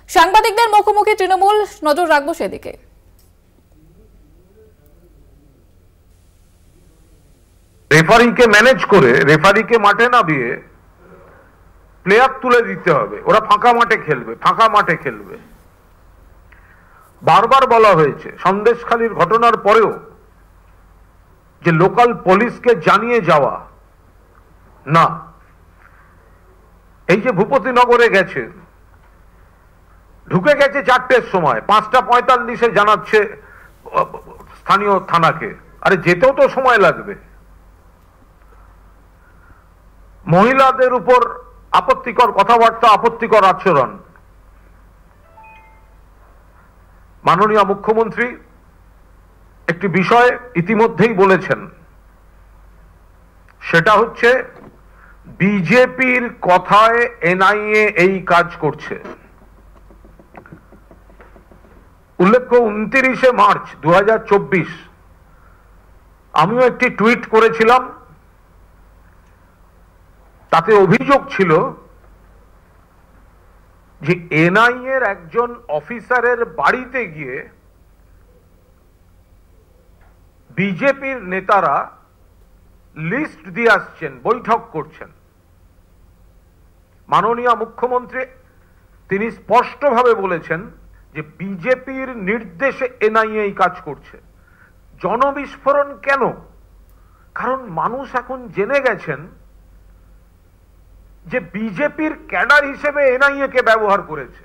সাংবাদিকদের মুখোমুখি তৃণমূল, নজর রাখবো সেদিকে। রেফারিকে ম্যানেজ করে রেফারিকে মাঠে নামিয়ে প্লেয়ার তুলে দিতে হবে, ওরা ফাঁকা মাঠে খেলবে। বারবার বলা হয়েছে সন্দেশখালীর ঘটনার পরেও যে লোকাল পুলিশকে জানিয়ে যাওয়া না। এই যে ভূপতিনগরে গেছে, ঢুকে গেছে 4টের সময়, 5:45 জানাচ্ছে স্থানীয় থানাকে। আরে যেতেও তো সময় লাগবে। মহিলাদের উপর আপত্তিকর কথাবার্তা, আপত্তিকর আচরণ। মাননীয় মুখ্যমন্ত্রী একটি বিষয় ইতিমধ্যেই বলেছেন, সেটা হচ্ছে বিজেপির কথায় এনআইএ এই কাজ করছে। উল্লেখ্য 29 মার্চ 2024 আমিও একটি টুইট করেছিলাম, তাতে অভিযোগ ছিল যে এনআইএ এর একজন অফিসারের বাড়িতে গিয়ে বিজেপির নেতারা লিস্ট দিয়ে আসছেন, বৈঠক করছেন। মাননীয় মুখ্যমন্ত্রী তিনি স্পষ্টভাবে বলেছেন যে বিজেপির নির্দেশে এনআইএ এই কাজ করছে। জনবিস্ফোরণ কেন? কারণ মানুষ এখন জেনে গেছেন যে বিজেপির ক্যাডার হিসেবে এনআইএ কে ব্যবহার করেছে,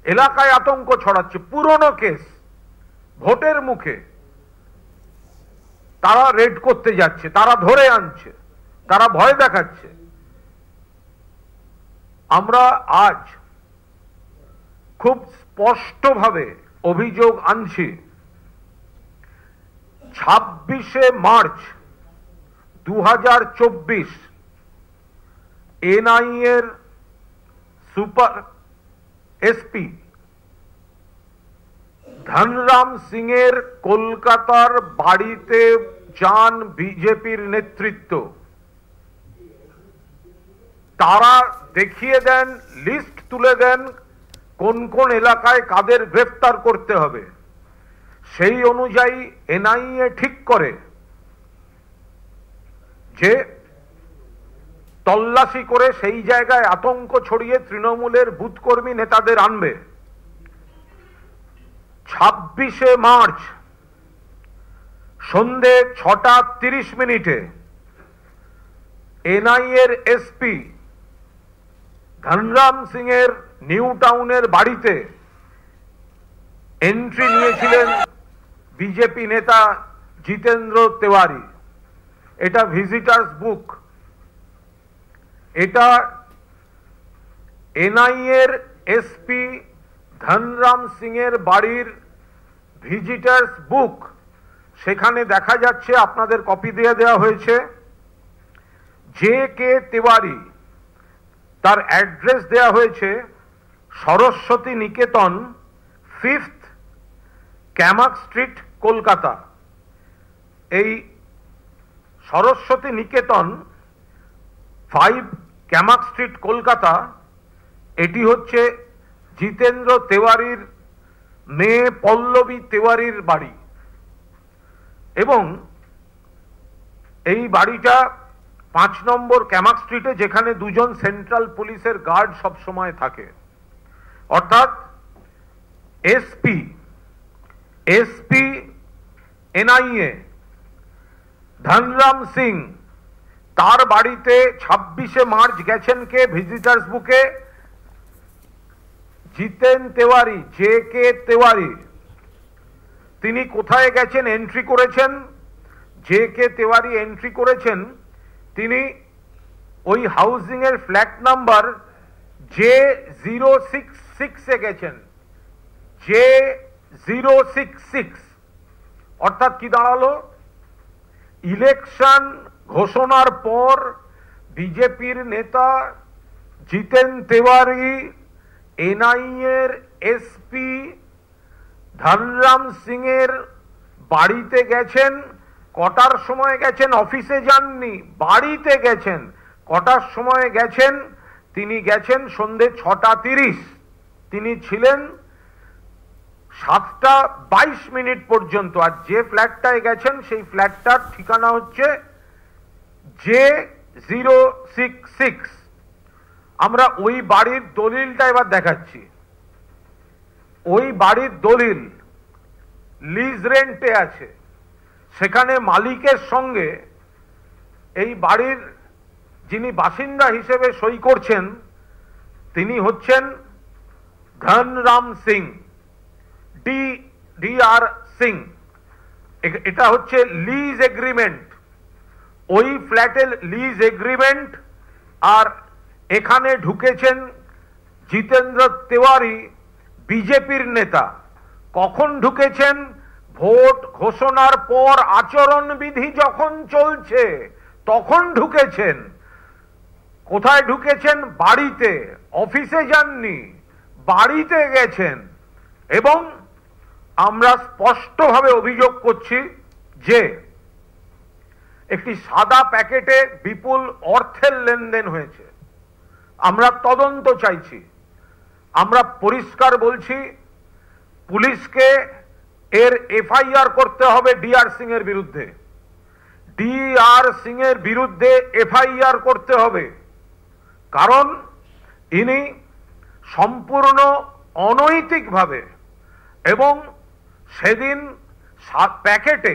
এলাকায় আতঙ্ক ছড়াচ্ছে। পুরনো কেস, ভোটের মুখে তারা রেড করতে যাচ্ছে, তারা ধরে আনছে, তারা ভয় দেখাচ্ছে। আমরা আজ খুব স্পষ্টভাবে অভিযোগ আনছি, 26 মার্চ 2024 এনআইএ এর সুপার এসপি ধনরাম সিং এর কলকাতার বাড়িতে যান বিজেপির নেতৃত্ব। তারা দেখিয়ে দেন, লিস্ট তুলে দেন কোন কোন এলাকায় কাদের গ্রেফতার করতে হবে। সেই অনুযায়ী এনআইএ ঠিক করে যে তল্লাশি করে সেই জায়গায় আতঙ্ক ছড়িয়ে তৃণমূলের বুথ কর্মী নেতাদের আনবে। 26 মার্চ সন্ধে 6:30 এনআইএ এর এসপি ধনরাম সিং এর নিউ টাউনের বাড়িতে এন্ট্রি নিয়েছিলেন বিজেপি নেতা জিতেন্দ্র তেওয়ারি। এটা ভিজিটার্স বুক, এটা এনআইএ এর এসপি ধনরাম সিং এর বাড়ির ভিজিটার্স বুক। সেখানে দেখা যাচ্ছে, আপনাদের কপি দিয়ে দেওয়া হয়েছে, JK তেওয়ারি, তার অ্যাড্রেস দেওয়া হয়েছে সরস্বতী নিকেতন 5th ক্যামাক স্ট্রিট, কলকাতা। এই সরস্বতী নিকেতন 5 ক্যামাক স্ট্রিট, কলকাতা, এটি হচ্ছে জিতেন্দ্র তেওয়ারির মেয়ে পল্লবী তেওয়ারির বাড়ি। এবং এই বাড়িটা 5 নম্বর ক্যামাক স্ট্রিটে, যেখানে দুজন সেন্ট্রাল পুলিশের গার্ড সব সময় থাকে। অর্থাৎ এসপি এনআইএ ধনরাম সিং, তার বাড়িতে 26 মার্চ গেছেন কে? ভিজিটার্স বুকে জিতেন তেওয়ারি, JK তেওয়ারি। তিনি কোথায় গেছেন, এন্ট্রি করেছেন? JK তেওয়ারি এন্ট্রি করেছেন, তিনি ওই হাউজিং এর ফ্ল্যাট নাম্বার J066 এ গেছেন। J066 অর্থাৎ কি দাঁড়ালো? ইলেকশন ঘোষণার পর বিজেপির নেতা জিতেন তেওয়ারি এনআইএ এর এসপি ধনরাম সিং এর বাড়িতে গেছেন। কটার সময় গেছেন? অফিসে যাননি, বাড়িতে গেছেন। কটার সময় গেছেন? তিনি গেছেন সন্ধে 6:30, তিনি ছিলেন 7:22 পর্যন্ত। আর যে ফ্ল্যাটটায় গেছেন সেই ফ্ল্যাটটার ঠিকানা হচ্ছে J066। আমরা ওই বাড়ির দলিলটা এবার দেখাচ্ছি। ওই বাড়ির দলিল লিজ রেন্টে আছে, সেখানে মালিকের সঙ্গে এই বাড়ির যিনি বাসিন্দা হিসেবে সই করছেন তিনি হচ্ছেন ধনরাম সিং, DR সিং। এটা হচ্ছে লিজ এগ্রিমেন্ট, ওই ফ্ল্যাটের লিজ এগ্রিমেন্ট। আর এখানে ঢুকেছেন জিতেন্দ্র তিওয়ারি, বিজেপির নেতা। কখন ঢুকেছেন? ভোট ঘোষণার পর আচরণবিধি যখন চলছে তখন ঢুকেছেন। কোথায় ঢুকেছেন? বাড়িতে, অফিসে যাননি, বাড়িতে গেছেন। এবং আমরা স্পষ্টভাবে অভিযোগ করছি যে একটি সাদা প্যাকেটে বিপুল অর্থের লেনদেন হয়েছে। আমরা তদন্ত চাইছি। আমরা পরিষ্কার বলছি, পুলিশকে এর FIR করতে হবে DR সিং এর বিরুদ্ধে। DR সিং এর বিরুদ্ধে FIR করতে হবে, কারণ ইনি সম্পূর্ণ অনৈতিকভাবে এবং সেদিন প্যাকেটে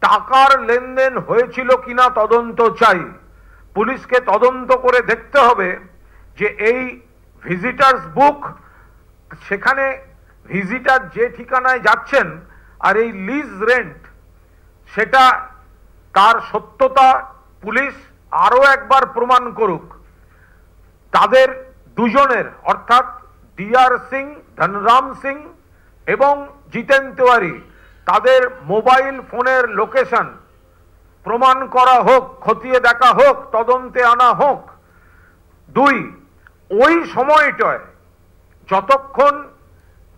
টাকার লেনদেন হয়েছিল কিনা তদন্ত চাই। পুলিশকে তদন্ত করে দেখতে হবে যে এই ভিজিটার্স বুক, সেখানে ভিজিটার যে ঠিকানায় যাচ্ছেন আর এই লিজ রেন্ট, সেটা তার সত্যতা পুলিশ আরো একবার প্রমাণ করুক। তাদের দুজনের অর্থাৎ DR সিং, ধনরাম সিং এবং জিতেন তিওয়ারি, তাদের মোবাইল ফোনের লোকেশন প্রমাণ করা হোক, খতিয়ে দেখা হোক, তদন্তে আনা হোক। 2, ওই সময়টায় যতক্ষণ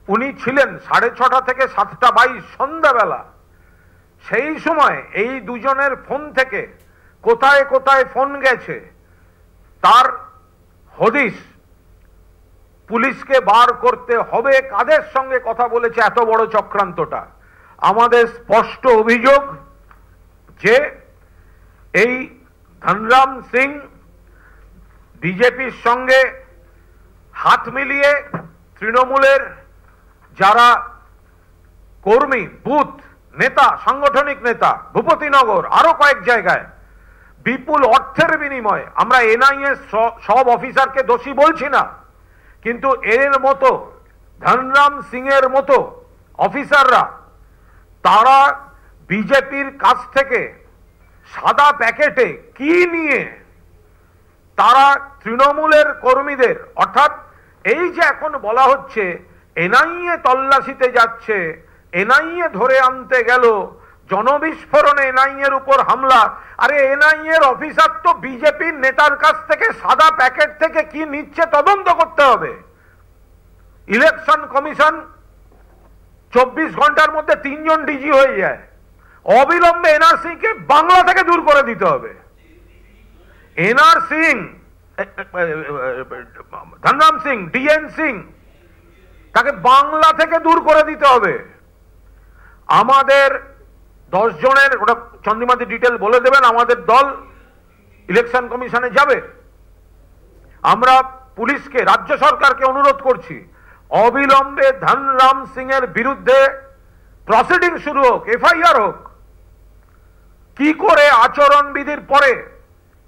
উনি ছিলেন 6:30 থেকে 7:22 সন্ধ্যাবেলা, সেই সময় এই দুজনের ফোন থেকে কোথায় কোথায় ফোন গেছে তার হদিশ পুলিশকে বার করতে হবে। কাদের সঙ্গে কথা বলেছে এত বড় চক্রান্তটা? আমাদের স্পষ্ট অভিযোগ যে এই ধনরাম সিং বিজেপির সঙ্গে হাত মিলিয়ে তৃণমূলের যারা কর্মী, বুথ নেতা, সাংগঠনিক নেতা, ভূপতিনগর আরো কয়েক জায়গায় বিপুল অর্থের বিনিময়ে, আমরা NIA সব অফিসারকে দোষী বলছি না, কিন্তু এর মতো ধনরাম সিং এর মতো অফিসাররা তারা বিজেপির কাছ থেকে সাদা প্যাকেটে কি নিয়ে তারা তৃণমূলের কর্মীদের, অর্থাৎ এই যে এখন বলা হচ্ছে NIA তল্লাশিতে যাচ্ছে, NIA ধরে আনতে গেল, জনবিস্ফোরণে NIA এর উপর হামলা। আরে NIA এর অফিসার তো বিজেপির নেতার কাছ থেকে সাদা প্যাকেট থেকে কি নিচ্ছে তদন্ত করতে হবে। ইলেকশন কমিশন 24 ঘন্টার মধ্যে 3 জন DG হয়ে যায়। অবিলম্বে NRC কে বাংলা থেকে দূর করে দিতে হবে। NRC, ধনরাম সিং, DN সিং, তাকে বাংলা থেকে দূর করে দিতে হবে। আমাদের 10 জনের, ওটা চন্দ্রিমাদি ডিটেল বলে দেবেন, আমাদের দল ইলেকশন কমিশনে যাবে। আমরা পুলিশকে, রাজ্য সরকারকে অনুরোধ করছি, অবিলম্বে ধনরাম সিং এর বিরুদ্ধে প্রসিডিং শুরু হোক, FIR হোক। কি করে আচরণবিধির পরে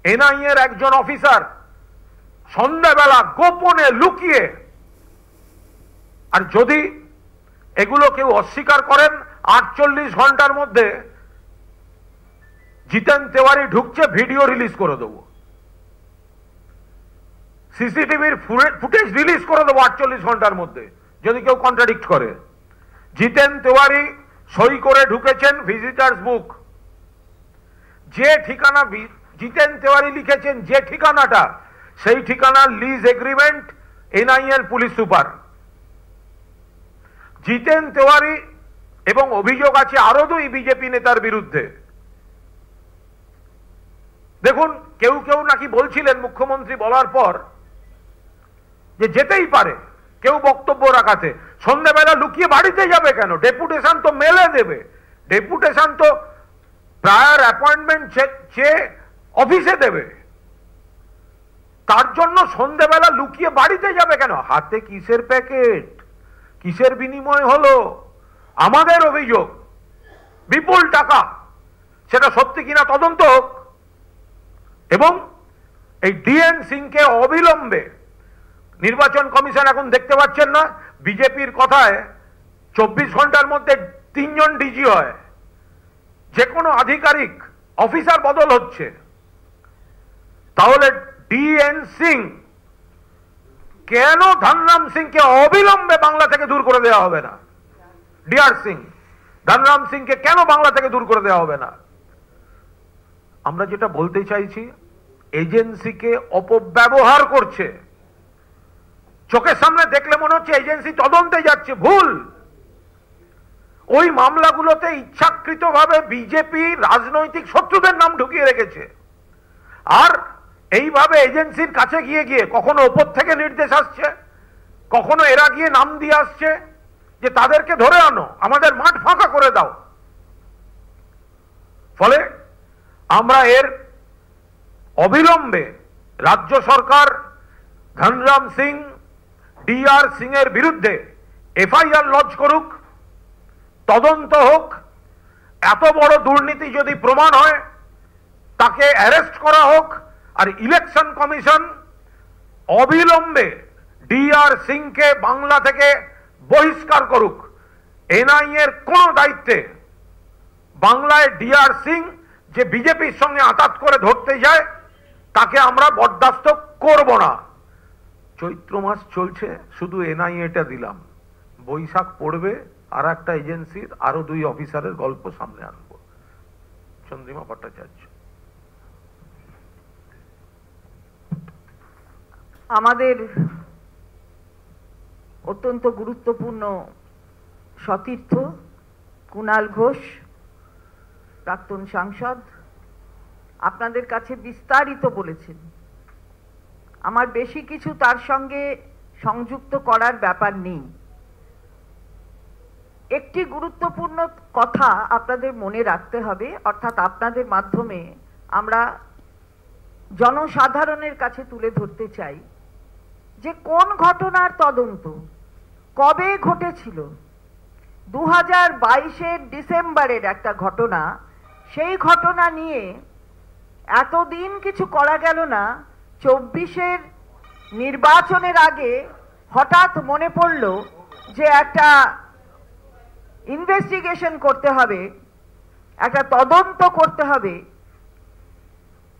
NIA এর একজন অফিসার সন্ধ্যাবেলা গোপনে লুকিয়ে, আর যদি এগুলো কেউ অস্বীকার করেন 48 ঘন্টার মধ্যে জিতেন তিওয়ারি ঢুকছে, ভিডিও রিলিজ করে দেবো, সিসিটিভির ফুটেজ রিলিজ করে দেবো 48 ঘন্টার মধ্যে যদি কেউ কন্ট্রাডিক্ট করে। জিতেন তিওয়ারি সই করে ঢুকেছেন ভিজিটার্স বুক। যে ঠিকানা জিতেন তিওয়ারি লিখেছেন, যে ঠিকানাটা, সেই ঠিকানার লিজ এগ্রিমেন্ট NIA এর পুলিশ সুপার। জিতেন তিওয়ারি এবং অভিযোগ আছে আরো 2 বিজেপি নেতার বিরুদ্ধে। দেখুন, কেউ কেউ নাকি বলছিলেন মুখ্যমন্ত্রী বলার পর যে যেতেই পারে কেউ বক্তব্য রাখাতে, সন্ধ্যাবেলা লুকিয়ে বাড়িতে যাবে কেন? ডেপুটেশন তো মেলে দেবে, ডেপুটেশন তো প্রায়র অ্যাপয়েন্টমেন্ট চেয়ে অফিসে দেবে, তার জন্য সন্ধ্যাবেলা লুকিয়ে বাড়িতে যাবে কেন? হাতে কিসের প্যাকেট, কিসের বিনিময় হলো? আমাদের অভিযোগ বিপুল টাকা, সেটা সত্যি কিনা তদন্ত হোক, এবং এই ডিএন সিংকে অবিলম্বে, নির্বাচন কমিশন এখন দেখতে পাচ্ছেন না, বিজেপির কথায় 24 ঘন্টার মধ্যে 3 জন ডিজি হয়, যে কোনো আধিকারিক অফিসার বদল হচ্ছে, তাহলে ডিএন সিং কেন ধনরাম সিংকে অবিলম্বে বাংলা থেকে দূর করে দেওয়া হবে না? ডিআর সিং, ধনরাম সিংকে কেন বাংলা থেকে দূর করে দেওয়া হবে না? আমরা যেটা বলতে চাইছি, এজেন্সিকে অপব্যবহার করছে। চোখের সামনে দেখলে মনে হচ্ছে এজেন্সি তদন্তে যাচ্ছে, ভুল। ওই মামলাগুলোতে ইচ্ছাকৃতভাবে বিজেপি রাজনৈতিক শত্রুদের নাম ঢুকিয়ে রেখেছে, আর এইভাবে এজেন্সির কাছে গিয়ে গিয়ে কখনো ওপর থেকে নির্দেশ আসছে, কখনো এরা গিয়ে নাম দিয়ে আসছে যে তাদেরকে ধরে আনো, আমাদের মাঠ ফাঁকা করে দাও। ফলে আমরা এর অবিলম্বে রাজ্য সরকার ধনরাম সিং, ডিআর সিং এর বিরুদ্ধে এফআইআর লঞ্চ করুক, তদন্ত হোক, এত বড় দুর্নীতি যদি প্রমাণ হয় তাকে অ্যারেস্ট করা হোক, আর ইলেকশন কমিশন অবিলম্বে ডিআর সিংকে বাংলা থেকে বহিষ্কার করুক। এনআইএ এর কোন দায়িত্বে বাংলায় ডিআর সিং যে বিজেপির সঙ্গে আঘাত করে ধরতে যায় তাকে আমরা বরদাস্ত করব না। চৈত্র মাস চলছে, শুধু এনআইএটা দিলাম, বৈশাখ পড়বে, আর একটা এজেন্সির আরো 2 অফিসারের গল্প সামনে আনবো। চন্দ্রিমা ভট্টাচার্য। আমাদের অত্যন্ত গুরুত্বপূর্ণ সতীর্থ কুণাল ঘোষ, প্রাক্তন সাংসদ, আপনাদের কাছে বিস্তারিত বলেছেন। আমার বেশি কিছু তার সঙ্গে সংযুক্ত করার ব্যাপার নেই। একটি গুরুত্বপূর্ণ কথা আপনাদের মনে রাখতে হবে, অর্থাৎ আপনাদের মাধ্যমে আমরা জনসাধারণের কাছে তুলে ধরতে চাই যে কোন ঘটনার তদন্ত কবে ঘটেছিল। 2022-এর ডিসেম্বরের একটা ঘটনা, সেই ঘটনা নিয়ে এতদিন কিছু করা গেল না। 24-এর নির্বাচনের আগে হঠাৎ মনে পড়ল যে একটা ইনভেস্টিগেশন করতে হবে, একটা তদন্ত করতে হবে,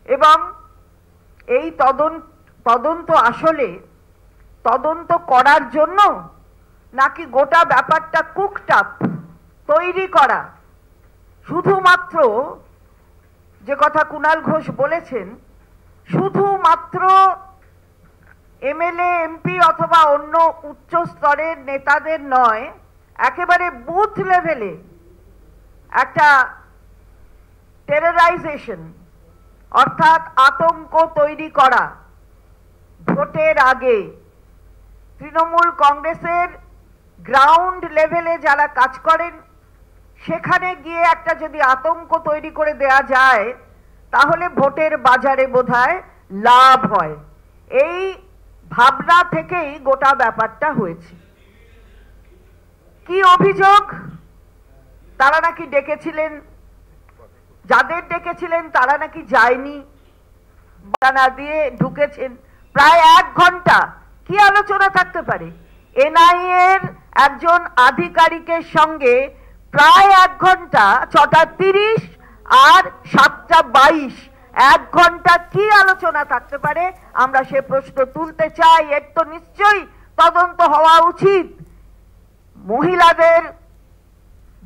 এবং এই তদন্ত আসলে তদন্ত করার জন্য নাকি গোটা ব্যাপারটা কুকড আপ, তৈরি করা, শুধুমাত্র যে কথা কুণাল ঘোষ বলেছেন, শুধুমাত্র এমএলএ, এমপি অথবা অন্য উচ্চ স্তরের নেতাদের নয়, একেবারে বুথ লেভেলে একটা টেররাইজেশন, অর্থাৎ আতঙ্ক তৈরি করা। ভোটের আগে তৃণমূল কংগ্রেসের গ্রাউন্ড লেভেলে যারা কাজ করেন, সেখানে গিয়ে একটা যদি আতঙ্ক তৈরি করে দেয়া যায়, তাহলে ভোটের বাজারে বোধহয় লাভ হয়। এই ভাবনা থেকেই গোটা ব্যাপারটা হয়েছে। কি অভিযোগ? তারা নাকি ডেকেছিলেন, যাদের ডেকেছিলেন তারা নাকি যায়নি, বানা দিয়ে ঢুকেছেন। প্রায় 1 ঘন্টা কি আলোচনা থাকতে পারে? এনআইএর একজন আধিকারিকের সঙ্গে প্রায় 1 ঘন্টা, 6:30 আর 7:22, 1 ঘন্টা কি আলোচনা থাকতে পারে? আমরা সে প্রশ্ন তুলতে চাই। এর তো নিশ্চয়ই তদন্ত হওয়া উচিত। মহিলাদের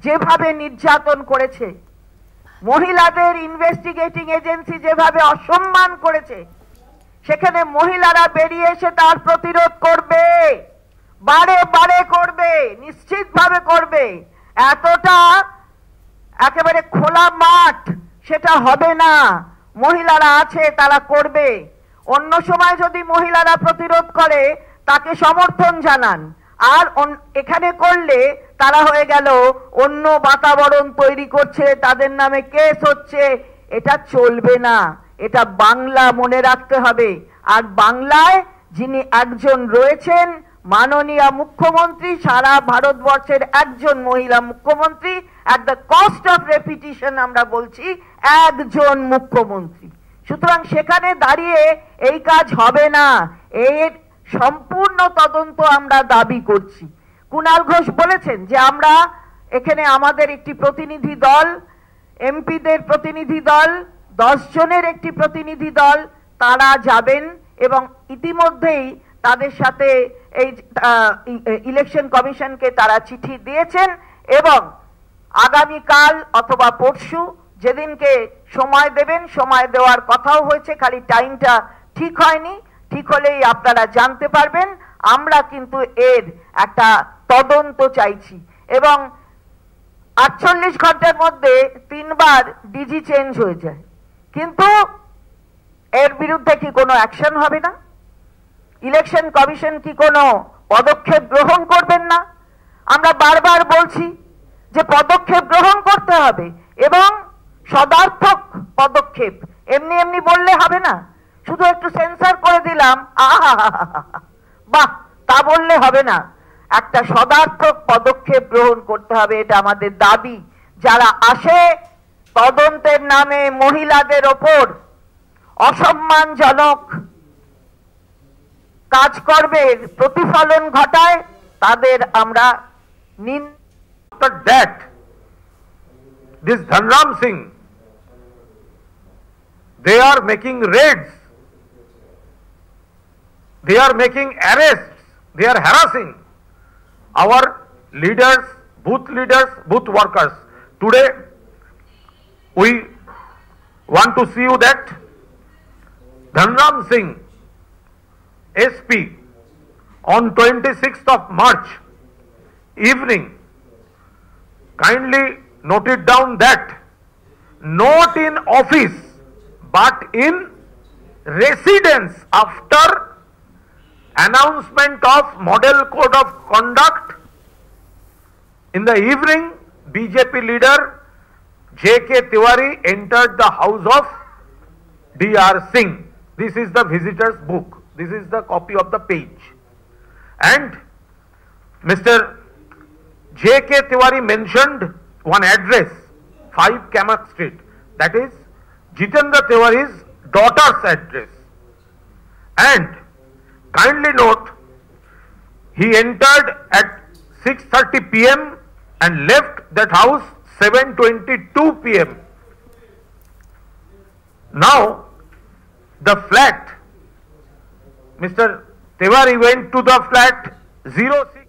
যেভাবে নির্যাতন করেছে, মহিলাদের ইনভেস্টিগেটিং এজেন্সি যেভাবে অসম্মান করেছে, সেখানে মহিলারা বেরিয়ে এসে তার প্রতিরোধ করবে, বারে বারে করবে, নিশ্চিতভাবে করবে। এতটা একেবারে খোলা মাঠ সেটা হবে না। মহিলারা আছে, তারা করবে। অন্য সময় যদি মহিলারা প্রতিরোধ করে, তাকে সমর্থন জানান, আর এখানে করলে তারা হয়ে গেল অন্য বাতাবরণ তৈরি করছে, তাদের নামে কেস হচ্ছে। এটা চলবে না, এটা বাংলা মনে রাখতে হবে। আর বাংলায় যিনি একজন রয়েছেন মাননীয় মুখ্যমন্ত্রী, সারা ভারতবর্ষের একজন মহিলা মুখ্যমন্ত্রী, অ্যাট দ্য কস্ট অফ রেপিটিশন আমরা বলছি একজন মুখ্যমন্ত্রী। সুতরাং সেখানে দাঁড়িয়ে এই কাজ হবে না, এর সম্পূর্ণ তদন্ত আমরা দাবি করছি। কুণাল ঘোষ বলেছেন যে আমরা এখানে আমাদের একটি প্রতিনিধি দল, এমপিদের প্রতিনিধি দল, 10 জনের একটি প্রতিনিধি দল, তারা যাবেন এবং ইতিমধ্যেই তাদের সাথে এই ইলেকশন কমিশনকে তারা চিঠি দিয়েছেন এবং আগামীকাল অথবা পরশু যেদিনকে সময় দেবেন, সময় দেওয়ার কথাও হয়েছে, খালি টাইমটা ঠিক হয়নি। ঠিক হলেই আপনারা জানতে পারবেন। আমরা কিন্তু এর একটা তদন্ত চাইছি এবং 48 ঘন্টার মধ্যে 3 বার ডিজি চেঞ্জ হয়ে যায়, কিন্তু এর বিরুদ্ধে কি কোনো অ্যাকশন হবে না? ইলেকশন কমিশন কি কোনো পদক্ষেপ গ্রহণ করবেন না? আমরা বারবার বলছি যে পদক্ষেপ গ্রহণ করতে হবে এবং সদার্থক পদক্ষেপ, এমনি এমনি বললে হবে না। শুধু একটু সেন্সর করে দিলাম, বাহ, তা বললে হবে না। একটা সদার্থক পদক্ষেপ গ্রহণ করতে হবে, এটা আমাদের দাবি। যারা আসে তদন্তের নামে মহিলাদের ওপর অসম্মানজনক কাজকর্মের প্রতিফলন ঘটায়, তাদের আমরা that this Dhanram Singh, they are making raids, they are making arrests, they are harassing our leaders, booth workers. Today we want to see you that Dhanram Singh SP on 26th of March evening kindly noted down that not in office but in residence after announcement of model code of conduct in the evening, BJP leader J.K. Tiwari entered the house of D.R. Singh. This is the visitor's book. This is the copy of the page. And Mr. J.K. Tiwari mentioned one address, 5 Kamak Street. That is Jitendra Tiwari's daughter's address. And kindly note, he entered at 6:30 p.m. and left that house 7:22 p.m. Now, the flat, Mr. Tiwari went to the flat 06